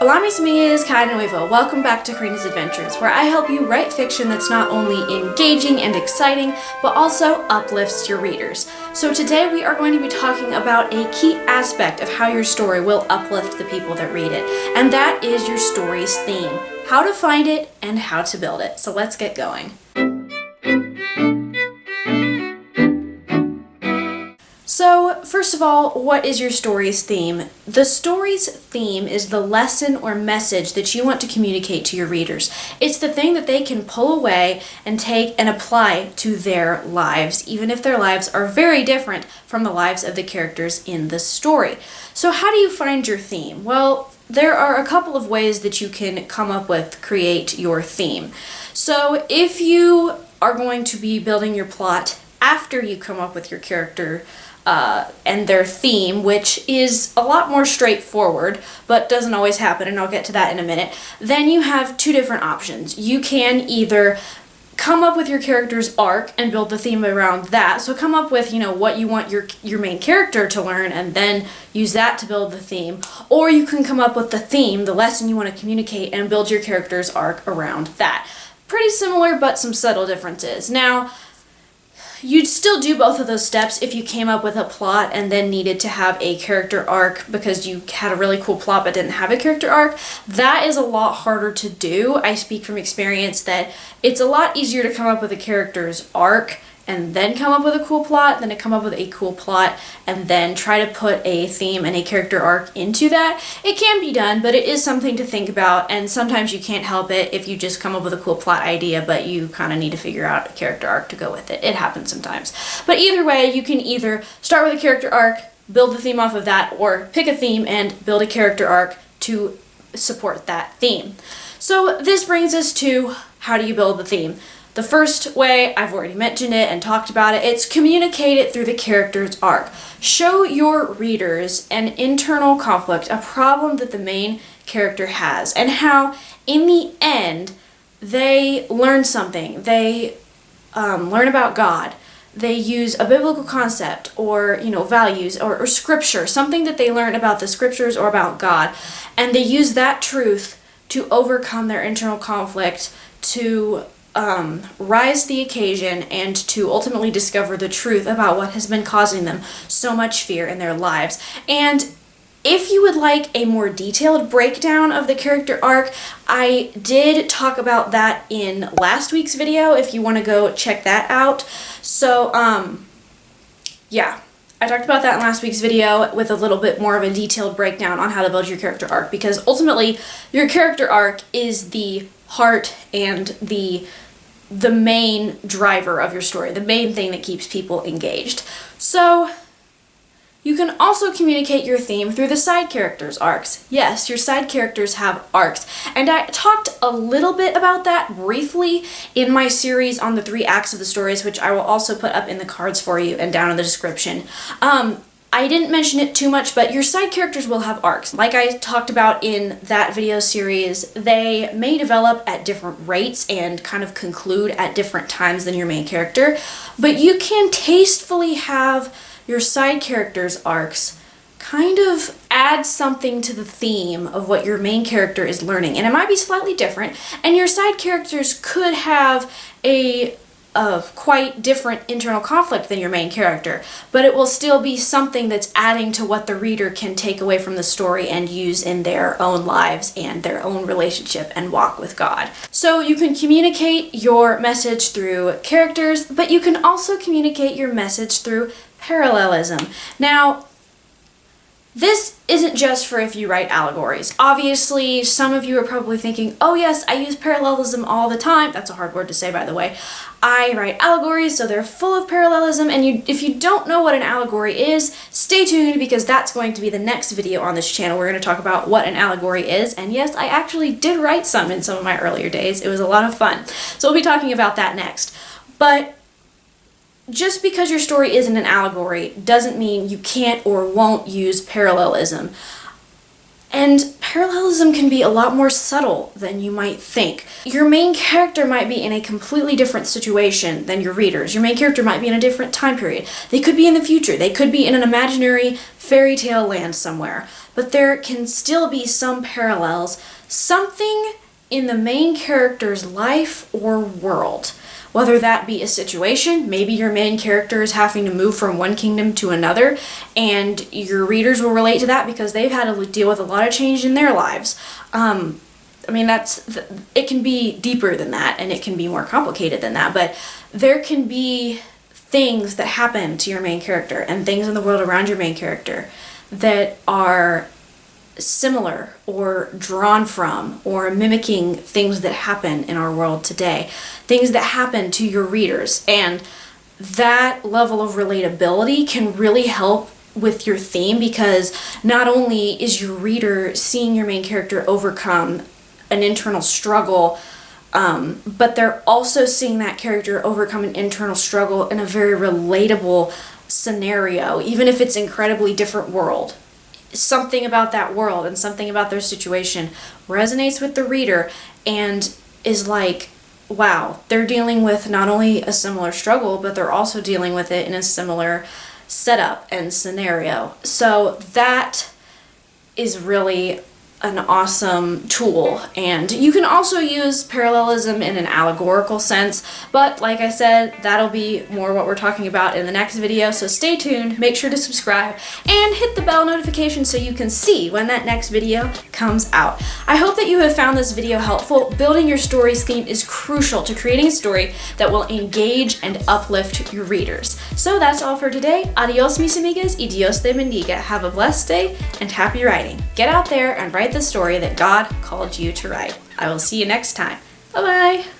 Olá, minhas amigas, cara nuevo. Welcome back to Careena's Adventures, where I help you write fiction that's not only engaging and exciting, but also uplifts your readers. So today we are going to be talking about a key aspect of how your story will uplift the people that read it, and that is your story's theme, how to find it and how to build it. So let's get going. So, first of all, what is your story's theme? The story's theme is the lesson or message that you want to communicate to your readers. It's the thing that they can pull away and take and apply to their lives, even if their lives are very different from the lives of the characters in the story. So how do you find your theme? Well, there are a couple of ways that you can come up with, create your theme. So if you are going to be building your plot after you come up with your character and their theme, which is a lot more straightforward, but doesn't always happen, and I'll get to that in a minute, then you have two different options. You can either come up with your character's arc and build the theme around that. So come up with, what you want your main character to learn and then use that to build the theme. Or you can come up with the theme, the lesson you want to communicate, and build your character's arc around that. Pretty similar, but some subtle differences. Now, you'd still do both of those steps if you came up with a plot and then needed to have a character arc because you had a really cool plot but didn't have a character arc. That is a lot harder to do. I speak from experience that it's a lot easier to come up with a character's arc and then come up with a cool plot than to come up with a cool plot and then try to put a theme and a character arc into that. It can be done, but it is something to think about, and sometimes you can't help it if you just come up with a cool plot idea, but you kind of need to figure out a character arc to go with it. It happens sometimes. But either way, you can either start with a character arc, build the theme off of that, or pick a theme and build a character arc to support that theme. So this brings us to how do you build the theme? The first way, I've already mentioned it and talked about it, it's communicate it through the character's arc. Show your readers an internal conflict, a problem that the main character has, and how, in the end, they learn something. They learn about God. They use a biblical concept or, values or scripture, something that they learn about the scriptures or about God, and they use that truth to overcome their internal conflict, to rise the occasion, and to ultimately discover the truth about what has been causing them so much fear in their lives. And if you would like a more detailed breakdown of the character arc, I did talk about that in last week's video, if you want to go check that out. So, yeah. I talked about that in last week's video with a little bit more of a detailed breakdown on how to build your character arc, because ultimately your character arc is the heart and the main driver of your story, the main thing that keeps people engaged. So you can also communicate your theme through the side characters' arcs. Yes, your side characters have arcs, and I talked a little bit about that briefly in my series on the 3 acts of the stories, which I will also put up in the cards for you and down in the description. I didn't mention it too much, but your side characters will have arcs. Like I talked about in that video series, they may develop at different rates and kind of conclude at different times than your main character, but you can tastefully have your side characters' arcs kind of add something to the theme of what your main character is learning, and it might be slightly different, and your side characters could have a quite different internal conflict than your main character, but it will still be something that's adding to what the reader can take away from the story and use in their own lives and their own relationship and walk with God. So you can communicate your message through characters, but you can also communicate your message through parallelism. Now, this isn't just for if you write allegories. Obviously, some of you are probably thinking, oh yes, I use parallelism all the time. That's a hard word to say, by the way. I write allegories, so they're full of parallelism, and if you don't know what an allegory is, stay tuned, because that's going to be the next video on this channel. We're going to talk about what an allegory is, and yes, I actually did write some in some of my earlier days. It was a lot of fun. So we'll be talking about that next. But just because your story isn't an allegory doesn't mean you can't or won't use parallelism. And parallelism can be a lot more subtle than you might think. Your main character might be in a completely different situation than your readers. Your main character might be in a different time period. They could be in the future. They could be in an imaginary fairy tale land somewhere. but there can still be some parallels, something in the main character's life or world. Whether that be a situation, maybe your main character is having to move from one kingdom to another, and your readers will relate to that because they've had to deal with a lot of change in their lives. It can be deeper than that, and it can be more complicated than that, but there can be things that happen to your main character and things in the world around your main character that are similar or drawn from or mimicking things that happen in our world today, things that happen to your readers, and that level of relatability can really help with your theme, because not only is your reader seeing your main character overcome an internal struggle, but they're also seeing that character overcome an internal struggle in a very relatable scenario, even if it's incredibly different world. Something about that world and something about their situation resonates with the reader and is like, wow, they're dealing with not only a similar struggle, but they're also dealing with it in a similar setup and scenario. So that is really an awesome tool, and you can also use parallelism in an allegorical sense, but like I said, that'll be more what we're talking about in the next video, so stay tuned, make sure to subscribe, and hit the bell notification so you can see when that next video comes out. I hope that you have found this video helpful. Building your story's theme is crucial to creating a story that will engage and uplift your readers. So that's all for today. Adios mis amigas y Dios te bendiga. Have a blessed day and happy writing. Get out there and write the story that God called you to write. I will see you next time. Bye-bye.